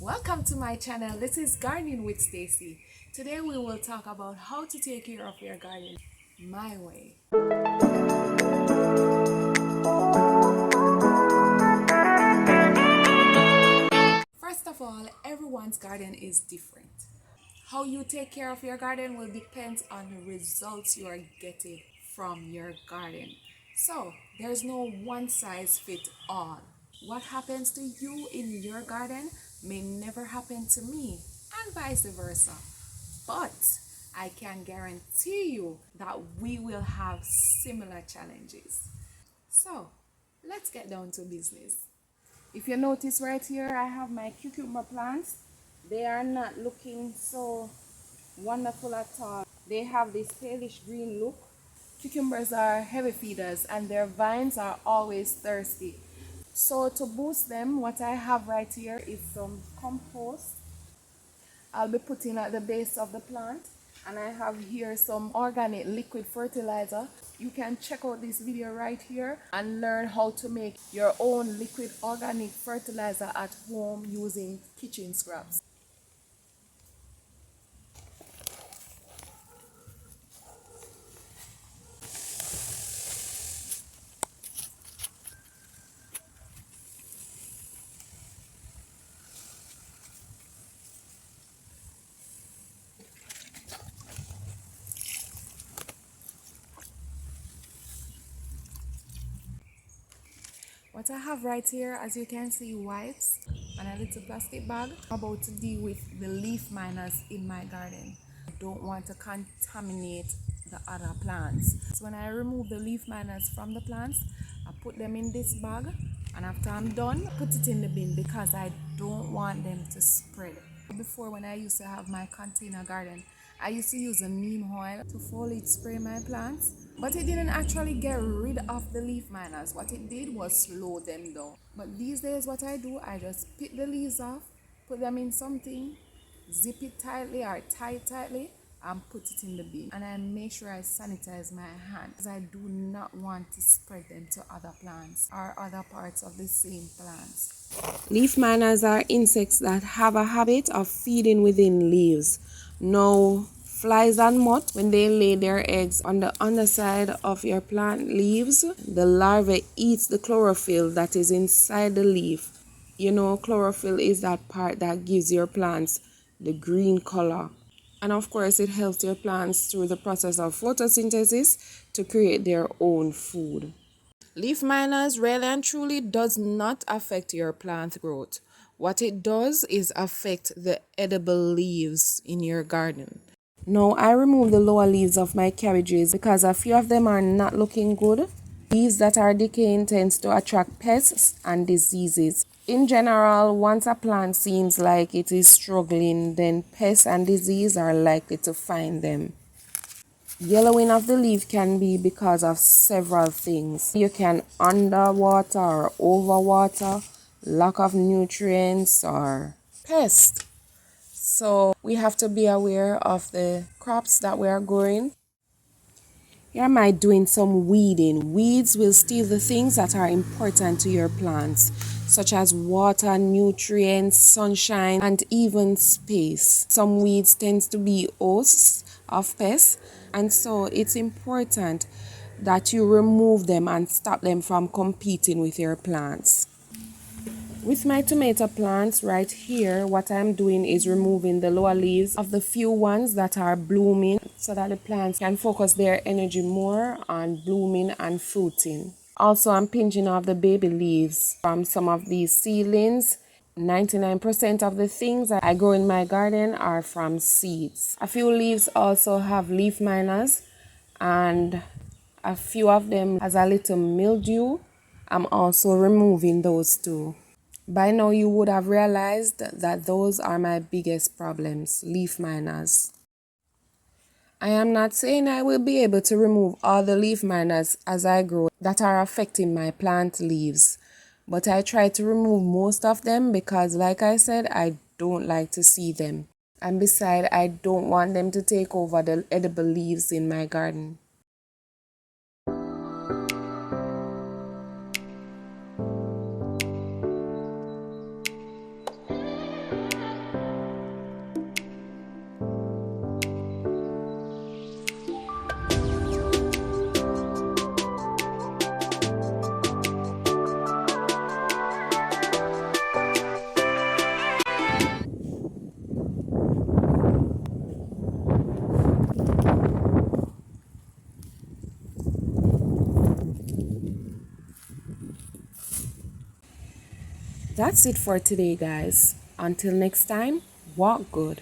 Welcome to my channel. This is Gardening with Stacy. Today we will talk about how to take care of your garden my way. First of all, everyone's garden is different. How you take care of your garden will depend on the results you are getting from your garden. So, there's no one size fit all. What happens to you in your garden may never happen to me, and vice versa. But I can guarantee you that we will have similar challenges. So, let's get down to business. If you notice right here, I have my cucumber plants. They are not looking so wonderful at all. They have this palish green look. Cucumbers are heavy feeders and their vines are always thirsty. So to boost them, what I have right here is some compost. I'll be putting at the base of the plant, and I have here some organic liquid fertilizer. You can check out this video right here and learn how to make your own liquid organic fertilizer at home using kitchen scraps. What I have right here, as you can see, wipes and a little plastic bag. I'm about to deal with the leaf miners in my garden. I don't want to contaminate the other plants. So when I remove the leaf miners from the plants, I put them in this bag, and after I'm done, I put it in the bin because I don't want them to spread. Before, when I used to have my container garden, I used to use a neem oil to foliage spray my plants, but it didn't actually get rid of the leaf miners. What it did was slow them down. But these days what I do, I just pick the leaves off, put them in something, zip it tightly or tie it tightly, and put it in the bin. And I make sure I sanitize my hand because I do not want to spread them to other plants or other parts of the same plants. Leaf miners are insects that have a habit of feeding within leaves. Now, flies and moths, when they lay their eggs on the underside of your plant leaves, the larvae eats the chlorophyll that is inside the leaf. You know, chlorophyll is that part that gives your plants the green color. And of course, it helps your plants through the process of photosynthesis to create their own food. Leaf miners really and truly does not affect your plant growth. What it does is affect the edible leaves in your garden. Now I remove the lower leaves of my cabbages because a few of them are not looking good. Leaves that are decaying tends to attract pests and diseases. In general, once a plant seems like it is struggling, then pests and disease are likely to find them. Yellowing of the leaf can be because of several things. You can underwater or overwater, lack of nutrients, or pests. So we have to be aware of the crops that we are growing. Here am I doing some weeding. Weeds will steal the things that are important to your plants, such as water, nutrients, sunshine, and even space. Some weeds tend to be hosts of pests, and so it's important that you remove them and stop them from competing with your plants. With my tomato plants right here, what I'm doing is removing the lower leaves of the few ones that are blooming so that the plants can focus their energy more on blooming and fruiting. Also, I'm pinching off the baby leaves from some of these seedlings. 99% of the things that I grow in my garden are from seeds. A few leaves also have leaf miners, and a few of them has a little mildew. I'm also removing those too. By now you would have realized that those are my biggest problems, leaf miners. I am not saying I will be able to remove all the leaf miners as I grow that are affecting my plant leaves, but I try to remove most of them because, like I said, I don't like to see them. And besides, I don't want them to take over the edible leaves in my garden. that's it for today, guys. Until next time, walk good.